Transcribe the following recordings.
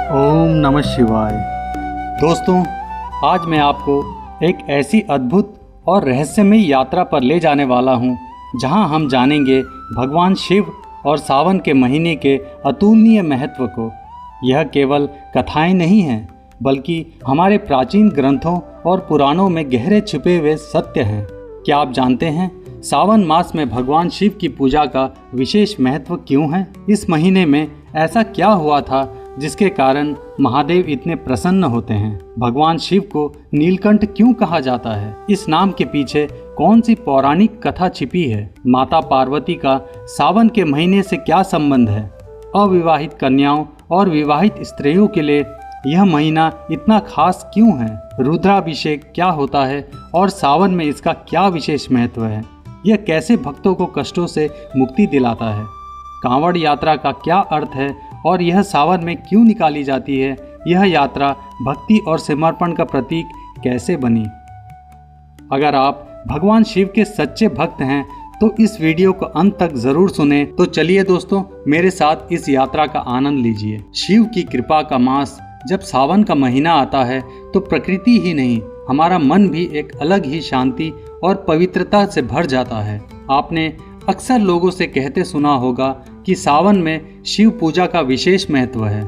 ओम नमः शिवाय। दोस्तों, आज मैं आपको एक ऐसी अद्भुत और रहस्यमयी यात्रा पर ले जाने वाला हूँ, जहाँ हम जानेंगे भगवान शिव और सावन के महीने के अतुलनीय महत्व को। यह केवल कथाएं नहीं हैं, बल्कि हमारे प्राचीन ग्रंथों और पुराणों में गहरे छिपे हुए सत्य हैं। क्या आप जानते हैं सावन मास में भगवान शिव की पूजा का विशेष महत्व क्यों है? इस महीने में ऐसा क्या हुआ था जिसके कारण महादेव इतने प्रसन्न होते हैं? भगवान शिव को नीलकंठ क्यों कहा जाता है? इस नाम के पीछे कौन सी पौराणिक कथा छिपी है? माता पार्वती का सावन के महीने से क्या संबंध है? अविवाहित कन्याओं और विवाहित स्त्रियों के लिए यह महीना इतना खास क्यों है? रुद्राभिषेक क्या होता है और सावन में इसका क्या विशेष महत्व है? यह कैसे भक्तों को कष्टों से मुक्ति दिलाता है? कांवड़ यात्रा का क्या अर्थ है और यह सावन में क्यों निकाली जाती है? यह यात्रा भक्ति और समर्पण का प्रतीक कैसे बनी? अगर आप भगवान शिव के सच्चे भक्त हैं तो इस वीडियो को अंत तक जरूर सुने। तो चलिए दोस्तों, मेरे साथ इस यात्रा का आनंद लीजिए। शिव की कृपा का मास जब सावन का महीना आता है तो प्रकृति ही नहीं, हमारा मन भी एक अलग ही शांति और पवित्रता से भर जाता है। आपने अक्सर लोगों से कहते सुना होगा कि सावन में शिव पूजा का विशेष महत्व है,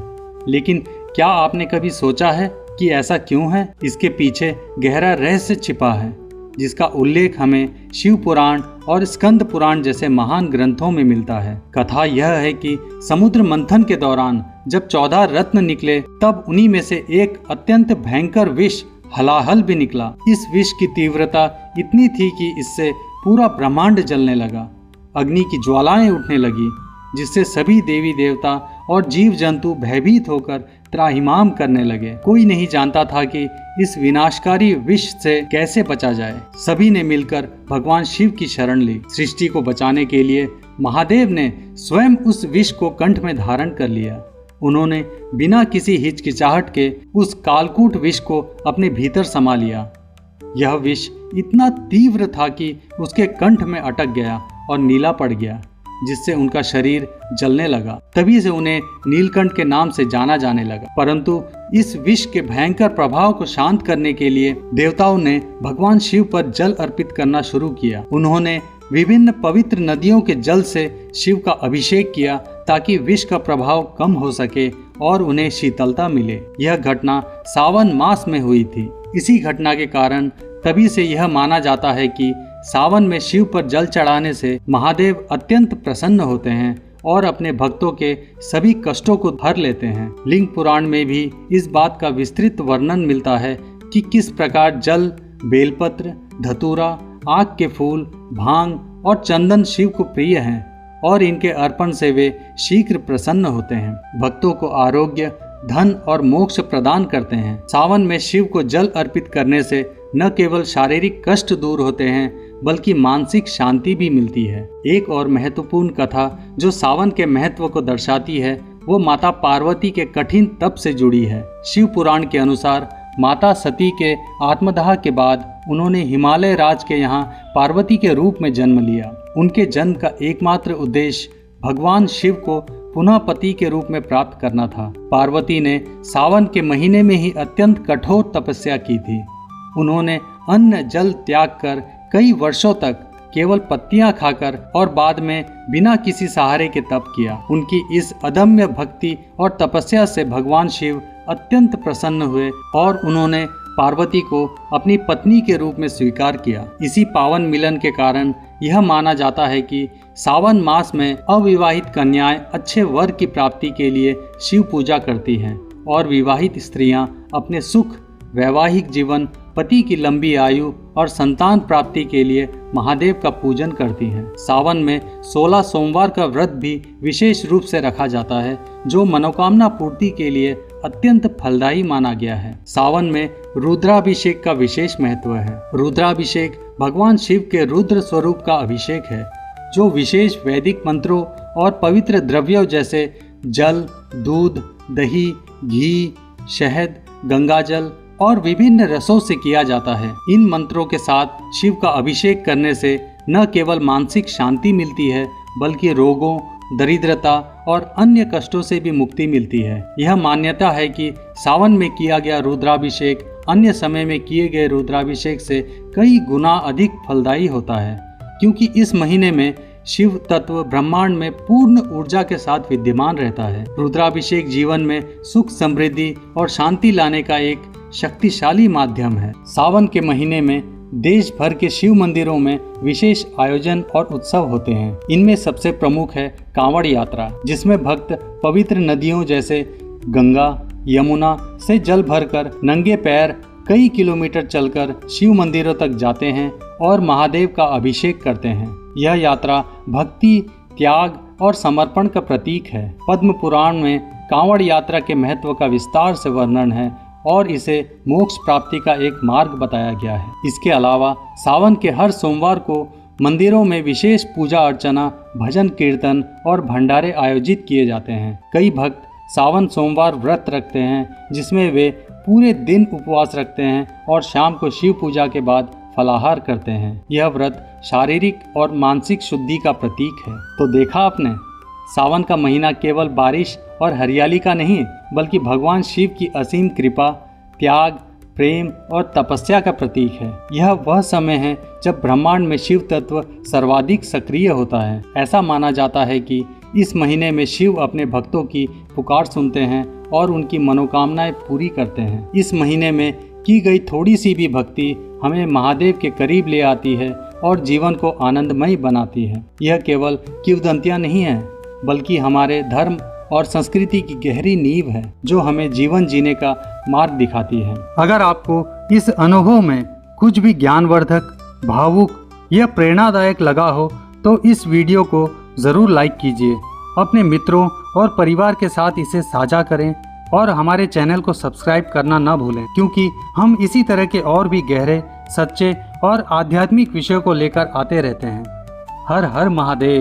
लेकिन क्या आपने कभी सोचा है कि ऐसा क्यों है? इसके पीछे गहरा रहस्य छिपा है, जिसका उल्लेख हमें शिव पुराण और स्कंद पुराण जैसे महान ग्रंथों में मिलता है। कथा यह है कि समुद्र मंथन के दौरान जब 14 रत्न निकले, तब उन्हीं में से एक अत्यंत भयंकर विष हलाहल भी निकला। इस विष की तीव्रता इतनी थी कि इससे पूरा ब्रह्मांड जलने लगा। अग्नि की ज्वालाएं उठने लगी, जिससे सभी देवी देवता और जीव जंतु भयभीत होकर त्राहिमाम करने लगे। कोई नहीं जानता था कि इस विनाशकारी विष से कैसे बचा जाए। सभी ने मिलकर भगवान शिव की शरण ली। सृष्टि को बचाने के लिए महादेव ने स्वयं उस विष को कंठ में धारण कर लिया। उन्होंने बिना किसी हिचकिचाहट के उस कालकूट विष को अपने भीतर समा लिया। यह विष इतना तीव्र था कि उसके कंठ में अटक गया और नीला पड़ गया, जिससे उनका शरीर जलने लगा। तभी से उन्हें नीलकंठ के नाम से जाना जाने लगा। परंतु इस विष के भयंकर प्रभाव को शांत करने के लिए देवताओं ने भगवान शिव पर जल अर्पित करना शुरू किया। उन्होंने विभिन्न पवित्र नदियों के जल से शिव का अभिषेक किया ताकि विष का प्रभाव कम हो सके और उन्हें शीतलता मिले। यह घटना सावन मास में हुई थी। इसी घटना के कारण तभी से यह माना जाता है कि सावन में शिव पर जल चढ़ाने से महादेव अत्यंत प्रसन्न होते हैं और अपने भक्तों के सभी कष्टों को हर लेते हैं। लिंग पुराण में भी इस बात का विस्तृत वर्णन मिलता है कि किस प्रकार जल, बेलपत्र, धतूरा, आक के फूल, भांग और चंदन शिव को प्रिय हैं और इनके अर्पण से वे शीघ्र प्रसन्न होते हैं, भक्तों को आरोग्य, धन और मोक्ष प्रदान करते हैं। सावन में शिव को जल अर्पित करने से न केवल शारीरिक कष्ट दूर होते हैं, बल्कि मानसिक शांति भी मिलती है। एक और महत्वपूर्ण कथा जो सावन के महत्व को दर्शाती है, वो माता पार्वती के कठिन तप से जुड़ी है। शिव पुराण के अनुसार माता सती के आत्मदाह के बाद उन्होंने हिमालय राज के यहाँ पार्वती के रूप में जन्म लिया। उनके जन्म का एकमात्र उद्देश्य भगवान शिव को पुनः पति के रूप में प्राप्त करना था। पार्वती ने सावन के महीने में ही अत्यंत कठोर तपस्या की थी। उन्होंने अन्न जल त्याग कर कई वर्षों तक केवल पत्तियां खाकर और बाद में बिना किसी सहारे के तप किया। उनकी इस अदम्य भक्ति और तपस्या से भगवान शिव अत्यंत प्रसन्न हुए और उन्होंने पार्वती को अपनी पत्नी के रूप में स्वीकार किया। इसी पावन मिलन के कारण यह माना जाता है कि सावन मास में अविवाहित कन्याएं अच्छे वर की प्राप्ति के लिए शिव पूजा करती हैं और विवाहित स्त्रियां अपने सुख, वैवाहिक जीवन, पति की लंबी आयु और संतान प्राप्ति के लिए महादेव का पूजन करती हैं। सावन में 16 सोमवार का व्रत भी विशेष रूप से रखा जाता है, जो मनोकामना पूर्ति के लिए अत्यंत फलदायी माना गया है। सावन में रुद्राभिषेक का विशेष महत्व है। रुद्राभिषेक भगवान शिव के रुद्र स्वरूप का अभिषेक है, जो विशेष वैदिक मंत्रों और पवित्र द्रव्यों जैसे जल, दूध, दही, घी, शहद, गंगाजल और विभिन्न रसों से किया जाता है। इन मंत्रों के साथ शिव का अभिषेक करने से न केवल मानसिक शांति मिलती है, बल्कि रोगों दरिद्रता और अन्य कष्टों से भी मुक्ति मिलती है। यह मान्यता है कि सावन में किया गया रुद्राभिषेक अन्य समय में किए गए रुद्राभिषेक से कई गुना अधिक फलदायी होता है, क्योंकि इस महीने में शिव तत्व ब्रह्मांड में पूर्ण ऊर्जा के साथ विद्यमान रहता है। रुद्राभिषेक जीवन में सुख, समृद्धि और शांति लाने का एक शक्तिशाली माध्यम है। सावन के महीने में देश भर के शिव मंदिरों में विशेष आयोजन और उत्सव होते हैं। इनमें सबसे प्रमुख है कांवड़ यात्रा, जिसमें भक्त पवित्र नदियों जैसे गंगा, यमुना से जल भरकर नंगे पैर कई किलोमीटर चलकर शिव मंदिरों तक जाते हैं और महादेव का अभिषेक करते हैं। यह यात्रा भक्ति, त्याग और समर्पण का प्रतीक है। पद्म पुराण में कांवड़ यात्रा के महत्व का विस्तार से वर्णन है और इसे मोक्ष प्राप्ति का एक मार्ग बताया गया है। इसके अलावा सावन के हर सोमवार को मंदिरों में विशेष पूजा अर्चना, भजन कीर्तन और भंडारे आयोजित किए जाते हैं। कई भक्त सावन सोमवार व्रत रखते हैं, जिसमें वे पूरे दिन उपवास रखते हैं और शाम को शिव पूजा के बाद फलाहार करते हैं। यह व्रत शारीरिक और मानसिक शुद्धि का प्रतीक है। तो देखा आपने, सावन का महीना केवल बारिश और हरियाली का नहीं, बल्कि भगवान शिव की असीम कृपा, त्याग, प्रेम और तपस्या का प्रतीक है। यह वह समय है जब ब्रह्मांड में शिव तत्व सर्वाधिक सक्रिय होता है। ऐसा माना जाता है कि इस महीने में शिव अपने भक्तों की पुकार सुनते हैं और उनकी मनोकामनाएं पूरी करते हैं। इस महीने में की गई थोड़ी सी भी भक्ति हमें महादेव के करीब ले आती है और जीवन को आनंदमय बनाती है। यह केवल किंवदंतियां नहीं है, बल्कि हमारे धर्म और संस्कृति की गहरी नींव है, जो हमें जीवन जीने का मार्ग दिखाती है। अगर आपको इस अनुभव में कुछ भी ज्ञानवर्धक, भावुक या प्रेरणादायक लगा हो तो इस वीडियो को ज़रूर लाइक कीजिए, अपने मित्रों और परिवार के साथ इसे साझा करें और हमारे चैनल को सब्सक्राइब करना न भूलें, क्योंकि हम इसी तरह के और भी गहरे, सच्चे और आध्यात्मिक विषयों को लेकर आते रहते हैं। हर हर महादेव।